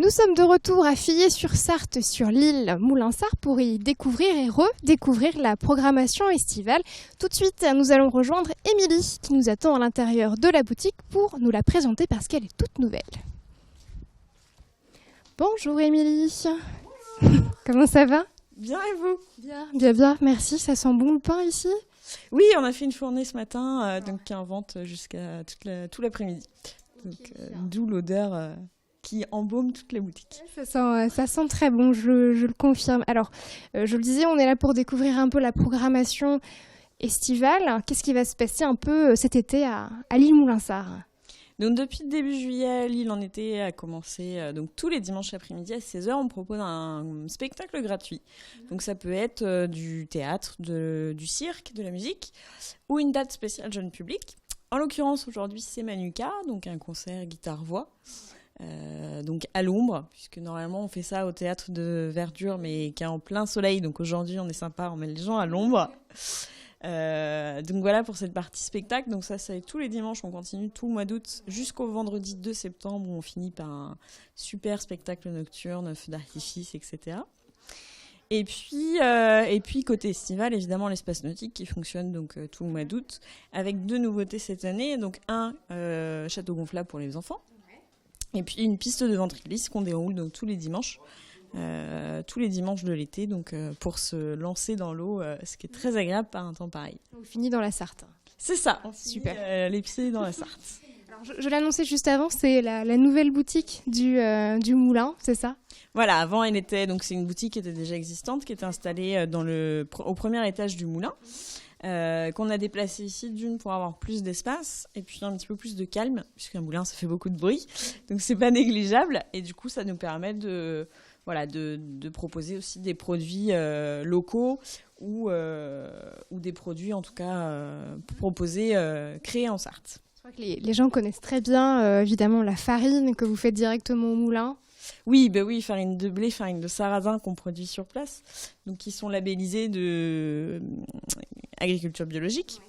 Nous sommes de retour à Filliez-sur-Sarthe sur l'île Moulinsart pour y découvrir et redécouvrir la programmation estivale. Tout de suite, nous allons rejoindre Émilie qui nous attend à l'intérieur de la boutique pour nous la présenter parce qu'elle est toute nouvelle. Bonjour Émilie. Comment ça va? Bien et vous? Bien, merci. Ça sent bon le pain ici? Oui, on a fait une fournée ce matin, donc qui est en vente jusqu'à tout l'après-midi. Donc, d'où l'odeur qui embaume toutes les boutiques. Ça sent très bon, je le confirme. Alors, je le disais, on est là pour découvrir un peu la programmation estivale. Qu'est-ce qui va se passer un peu cet été à l'île Moulinsart? Donc depuis le début juillet, l'île en été a commencé. Donc tous les dimanches après-midi à 16h, on propose un spectacle gratuit. Donc ça peut être du théâtre, du cirque, de la musique ou une date spéciale jeune public. En l'occurrence, aujourd'hui, c'est Manuka, donc un concert guitare-voix. Donc à l'ombre, puisque normalement on fait ça au théâtre de Verdure, mais qui est en plein soleil. Donc aujourd'hui, on est sympa, on met les gens à l'ombre. Donc voilà pour cette partie spectacle. Donc ça c'est tous les dimanches, on continue tout le mois d'août jusqu'au vendredi 2 septembre où on finit par un super spectacle nocturne, feu d'artifice, etc. Et puis côté estival, évidemment l'espace nautique qui fonctionne donc tout le mois d'août avec deux nouveautés cette année. Donc un château gonflable pour les enfants et puis une piste de ventrilis qu'on déroule donc tous les dimanches de l'été, donc pour se lancer dans l'eau, ce qui est très agréable par un temps pareil. On finit dans la Sarthe. C'est ça, on super. Finit, les pieds dans la Sarthe. Alors, je l'annonçais juste avant, c'est la nouvelle boutique du Moulin, c'est ça? Voilà, avant c'est une boutique qui était déjà existante, qui était installée au premier étage du moulin, qu'on a déplacé ici d'une pour avoir plus d'espace et puis un petit peu plus de calme, puisqu'un moulin ça fait beaucoup de bruit, donc c'est pas négligeable et du coup ça nous permet de proposer aussi des produits locaux ou des produits en tout cas proposés, créés en Sarthe. Je crois que les gens connaissent très bien évidemment la farine que vous faites directement au moulin. Oui, farine de blé, farine de sarrasin qu'on produit sur place, donc qui sont labellisés de agriculture biologique.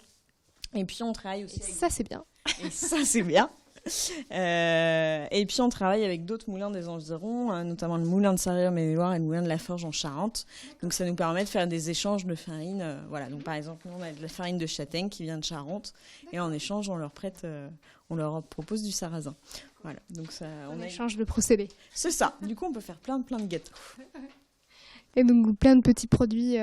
Et puis on travaille aussi. Ça c'est bien. Et ça c'est bien. Et puis on travaille avec d'autres moulins des environs, notamment le moulin de Sarrières-Maine-et-Loire et le moulin de la Forge en Charente. Donc ça nous permet de faire des échanges de farine. Voilà. Donc par exemple, nous, on a de la farine de châtaigne qui vient de Charente et en échange, on leur propose du sarrasin. Voilà. Donc ça, on échange de procédés. C'est ça. Du coup, on peut faire plein de gâteaux. Et donc plein de petits produits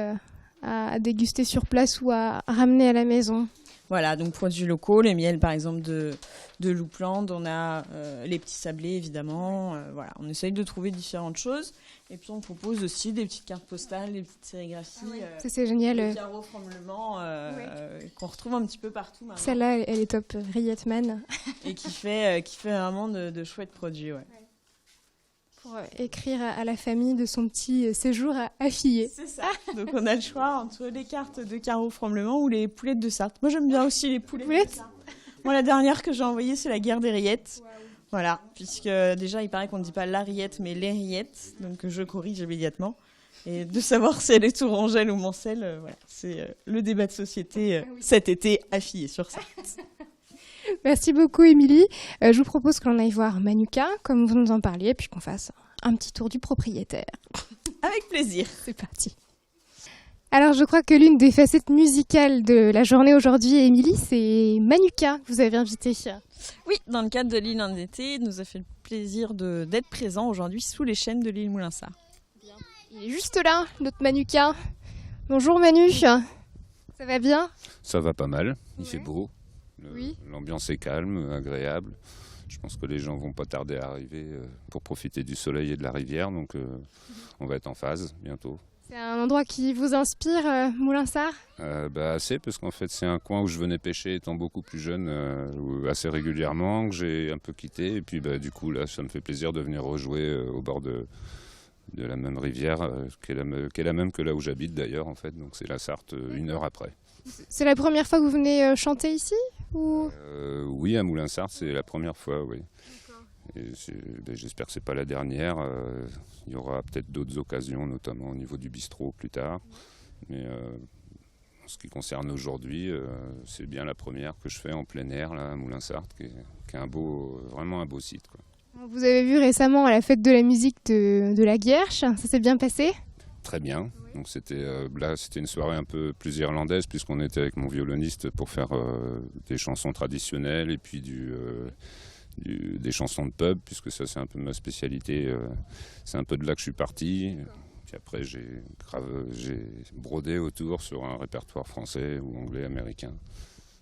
à déguster sur place ou à ramener à la maison. Voilà, donc produits locaux, les miels par exemple de Louplande, on a les petits sablés évidemment, voilà, on essaye de trouver différentes choses et puis on propose aussi des petites cartes postales, des petites sérigraphies, c'est génial, des carreaux frôlement qu'on retrouve un petit peu partout maintenant. Celle-là elle est top, Rietman. Et qui fait vraiment de chouettes produits, ouais. Pour écrire à la famille de son petit séjour à Filliez. C'est ça. Donc on a le choix entre les cartes de carreaux frôlement ou les poulettes de Sarthe. Moi j'aime bien aussi les poulettes de Sarthe. Moi la dernière que j'ai envoyée c'est la guerre des rillettes. Wow. Voilà, puisque déjà il paraît qu'on ne dit pas la rillette mais les rillettes, donc je corrige immédiatement. Et de savoir si elle est tourangelle ou mancelle, voilà, c'est le débat de société cet été à Filliez-sur-Sarthe. Merci beaucoup Émilie. Je vous propose que l'on aille voir Manuka, comme vous nous en parliez, puis qu'on fasse un petit tour du propriétaire. Avec plaisir. C'est parti. Alors je crois que l'une des facettes musicales de la journée aujourd'hui, Émilie, c'est Manuka que vous avez invité. Oui, dans le cadre de l'île en été, il nous a fait le plaisir d'être présent aujourd'hui sous les chênes de l'île Moulinsart. Bien. Il est juste là, notre Manuka. Bonjour Manu, ça va bien? Ça va pas mal, il fait beau. Oui. L'ambiance est calme, agréable. Je pense que les gens vont pas tarder à arriver pour profiter du soleil et de la rivière, donc on va être en phase bientôt. C'est un endroit qui vous inspire, Moulinsart? Assez, parce qu'en fait c'est un coin où je venais pêcher étant beaucoup plus jeune, assez régulièrement, que j'ai un peu quitté, et puis du coup là ça me fait plaisir de venir rejouer au bord de la même rivière, qui est la même que là où j'habite d'ailleurs en fait, donc c'est la Sarthe 1 heure après. C'est la première fois que vous venez chanter ici ou... Oui, à Moulinsart, c'est la première fois, oui. Et j'espère que c'est pas la dernière. Il y aura peut-être d'autres occasions, notamment au niveau du bistrot plus tard. Mais en ce qui concerne aujourd'hui, c'est bien la première que je fais en plein air là, à Moulinsart, qui est vraiment un beau site, quoi. Vous avez vu récemment à la fête de la musique de la Guerche, ça s'est bien passé? Très bien. Donc là, c'était une soirée un peu plus irlandaise puisqu'on était avec mon violoniste pour faire des chansons traditionnelles et puis des chansons de pub, puisque ça c'est un peu ma spécialité. C'est un peu de là que je suis parti. Puis après j'ai brodé autour sur un répertoire français ou anglais, américain.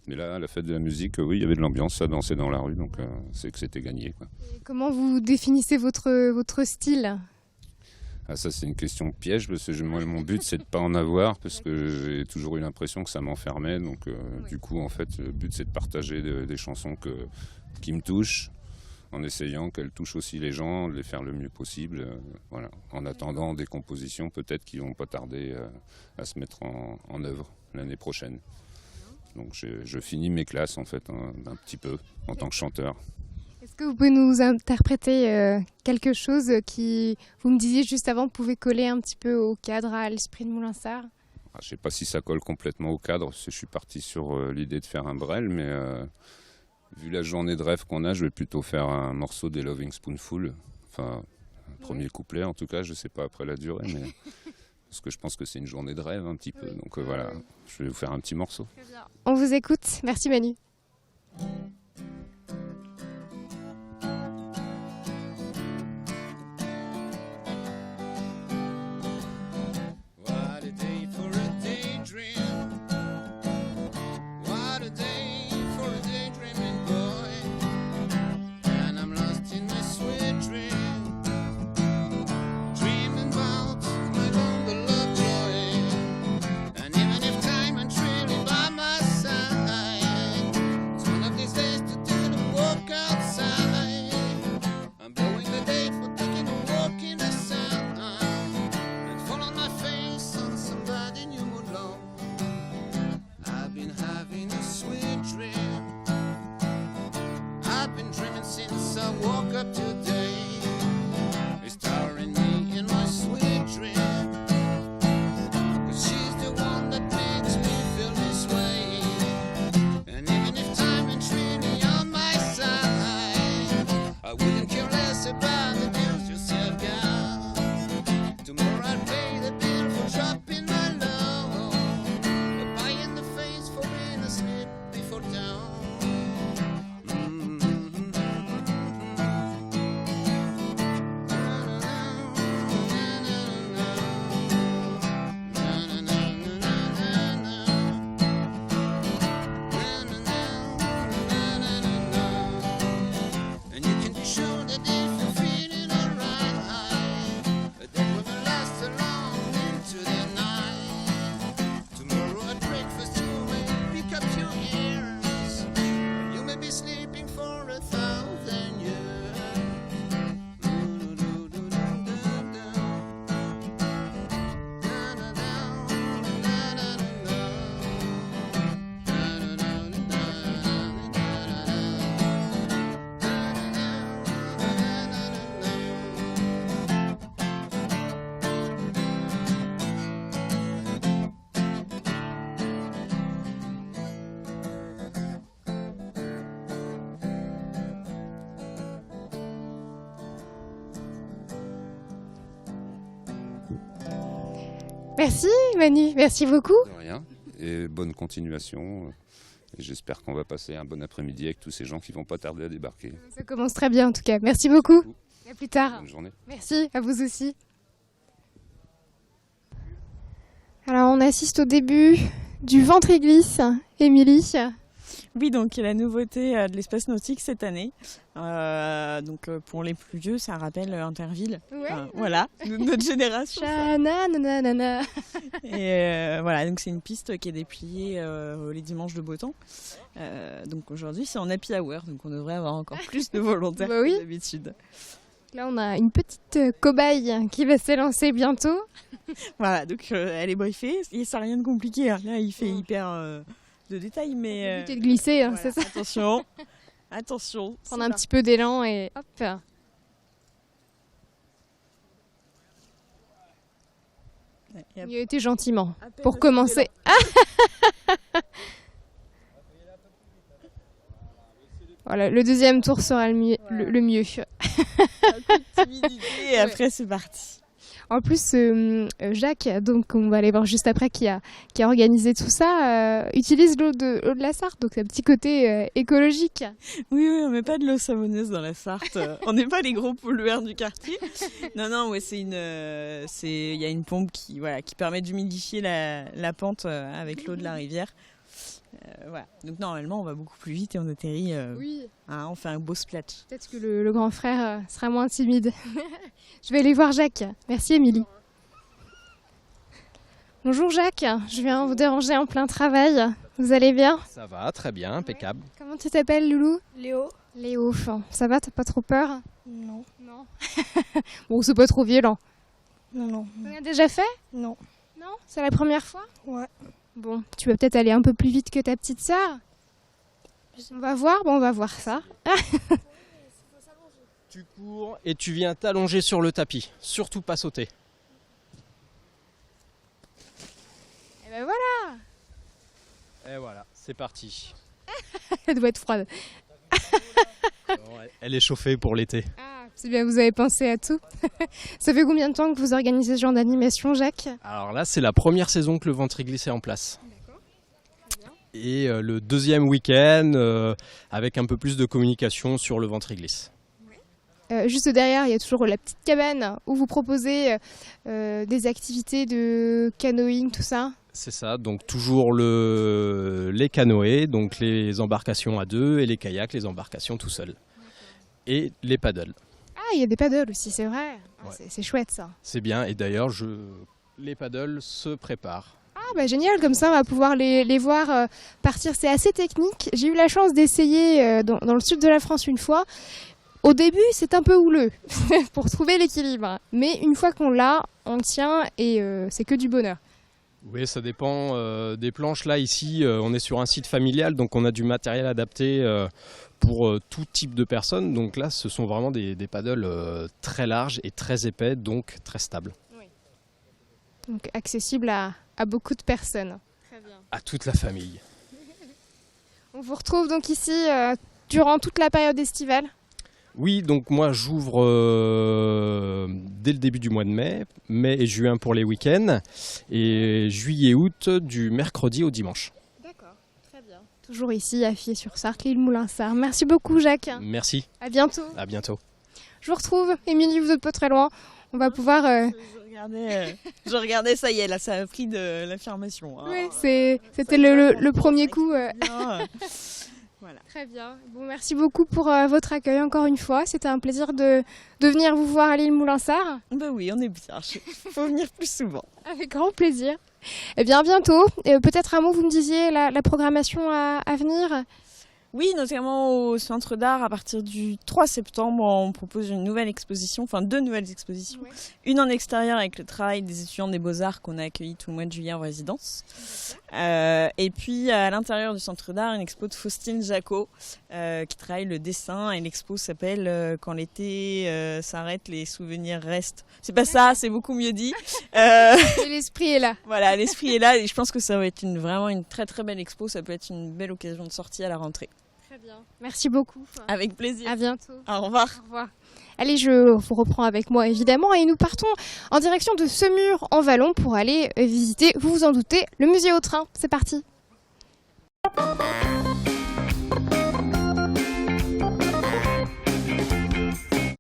Mais là, à la fête de la musique, oui, il y avait de l'ambiance, ça dansait dans la rue, donc c'est que c'était gagné, quoi. Et comment vous définissez votre style? Ah, ça c'est une question piège, parce que moi mon but c'est de pas en avoir, parce que j'ai toujours eu l'impression que ça m'enfermait, donc du coup en fait le but c'est de partager des chansons qui me touchent, en essayant qu'elles touchent aussi les gens, de les faire le mieux possible, voilà. En attendant des compositions peut-être qui vont pas tarder à se mettre en œuvre l'année prochaine. Donc je finis mes classes en fait un petit peu en tant que chanteur. Est-ce que vous pouvez nous interpréter quelque chose qui, vous me disiez juste avant, pouvait coller un petit peu au cadre, à l'esprit de Moulinsart? Je ne sais pas si ça colle complètement au cadre, parce que je suis parti sur l'idée de faire un Brel, mais vu la journée de rêve qu'on a, je vais plutôt faire un morceau des Loving Spoonful, enfin un premier couplet en tout cas, je ne sais pas après la durée, mais parce que je pense que c'est une journée de rêve un petit peu, donc voilà, je vais vous faire un petit morceau. Très bien. On vous écoute, merci Manu. Merci Manu, merci beaucoup. De rien, et bonne continuation. Et j'espère qu'on va passer un bon après-midi avec tous ces gens qui vont pas tarder à débarquer. Ça commence très bien en tout cas, merci beaucoup. Et à plus tard. Bonne journée. Merci, à vous aussi. Alors on assiste au début du Ventriglisse, Émilie. Oui, donc la nouveauté de l'espace nautique cette année. Pour les plus vieux, ça rappelle Interville. Ouais. Voilà, notre génération. Nanana. Et voilà, donc c'est une piste qui est dépliée les dimanches de beau temps. Donc aujourd'hui, c'est en happy hour, donc on devrait avoir encore plus de volontaires Bah oui. que d'habitude. Là on a une petite cobaye qui va s'élancer bientôt. Voilà, donc elle est briefée, et ça n'a rien de compliqué. Hein. Là, il fait hyper de détails, mais... Le but est de glisser, voilà, c'est ça. Attention. Prendre un petit peu d'élan et hop. Il a été gentiment, pour commencer. Voilà, le deuxième tour sera le mieux. Voilà. Le mieux. Un coup de timidité et après c'est parti. En plus, Jacques, donc on va aller voir juste après, qui a organisé tout ça, utilise l'eau de la Sarthe, donc c'est un petit côté écologique. Oui, on met pas de l'eau savonneuse dans la Sarthe. On n'est pas les gros pollueurs du quartier. Non, ouais, il y a une pompe qui permet d'humidifier la pente avec l'eau de la rivière. Voilà. Donc normalement, on va beaucoup plus vite et on atterrit. Oui. On fait un beau splash. Peut-être que le grand frère sera moins timide. Je vais aller voir Jacques. Merci Émilie. Bonjour Jacques, je viens vous déranger en plein travail. Vous allez bien? Ça va, très bien, impeccable. Comment tu t'appelles Loulou? Léo. Léo, ça va, t'as pas trop peur? Non. Non. Bon, c'est pas trop violent. Non. On a déjà fait? Non. Non? C'est la première fois? Ouais. Bon, tu vas peut-être aller un peu plus vite que ta petite sœur. On va voir ça. Tu cours et tu viens t'allonger sur le tapis, surtout pas sauter. Et ben voilà. Et voilà, c'est parti. Elle doit être froide. Elle est chauffée pour l'été. Ah, c'est bien, vous avez pensé à tout. Ça fait combien de temps que vous organisez ce genre d'animation, Jacques? Alors là, c'est la première saison que le Ventriglisse est en place. Et le deuxième week-end, avec un peu plus de communication sur le Ventriglisse. Juste derrière, il y a toujours la petite cabane où vous proposez des activités de canoëing, tout ça. C'est ça, donc toujours les canoës, donc les embarcations à deux, et les kayaks, les embarcations tout seul. Et les paddles. Ah, il y a des paddles aussi, c'est vrai. Ah, Ouais. c'est chouette ça. C'est bien, et d'ailleurs, les paddles se préparent. Ah bah génial, comme ça on va pouvoir les voir partir. C'est assez technique. J'ai eu la chance d'essayer dans le sud de la France une fois. Au début, c'est un peu houleux pour trouver l'équilibre. Mais une fois qu'on l'a, on tient et c'est que du bonheur. Oui, ça dépend des planches. Là, ici, on est sur un site familial, donc on a du matériel adapté pour tout type de personnes. Donc là, ce sont vraiment des paddles très larges et très épais, donc très stables. Donc accessible à beaucoup de personnes. Très bien. À toute la famille. On vous retrouve donc ici durant toute la période estivale. Oui, donc moi j'ouvre dès le début du mois de mai et juin pour les week-ends, et juillet-août du mercredi au dimanche. D'accord, très bien. Toujours ici à Fier-sur-Sarthe, l'île Moulinsart. Merci beaucoup Jacques. Merci, À bientôt. à bientôt. Je vous retrouve. Émilie, vous n'êtes pas très loin. On va pouvoir... Je regardais, ça y est, là, ça a pris de l'affirmation. Hein. Oui, c'était le premier coup. Bien, voilà. Très bien. Bon, merci beaucoup pour votre accueil encore une fois. C'était un plaisir de venir vous voir à l'île Moulinsart. Bah oui, on est bien. Faut venir plus souvent. Avec grand plaisir. Eh bien, à bientôt. Peut-être un mot, vous me disiez la programmation à venir. Oui, notamment au Centre d'Art, à partir du 3 septembre, on propose une nouvelle exposition, enfin 2 nouvelles expositions. Ouais. Une en extérieur avec le travail des étudiants des Beaux-Arts qu'on a accueillis tout le mois de juillet en résidence. Et puis à l'intérieur du Centre d'Art, une expo de Faustine Jacot qui travaille le dessin, et l'expo s'appelle Quand l'été s'arrête, les souvenirs restent. C'est pas ça, c'est beaucoup mieux dit. Et l'esprit est là. Voilà, l'esprit est là et je pense que ça va être vraiment une très très belle expo, ça peut être une belle occasion de sortie à la rentrée. Très bien. Merci beaucoup. Avec plaisir. À bientôt. Au revoir. Au revoir. Allez, je vous reprends avec moi évidemment et nous partons en direction de Semur en Vallon pour aller visiter, vous vous en doutez, le musée au train. C'est parti.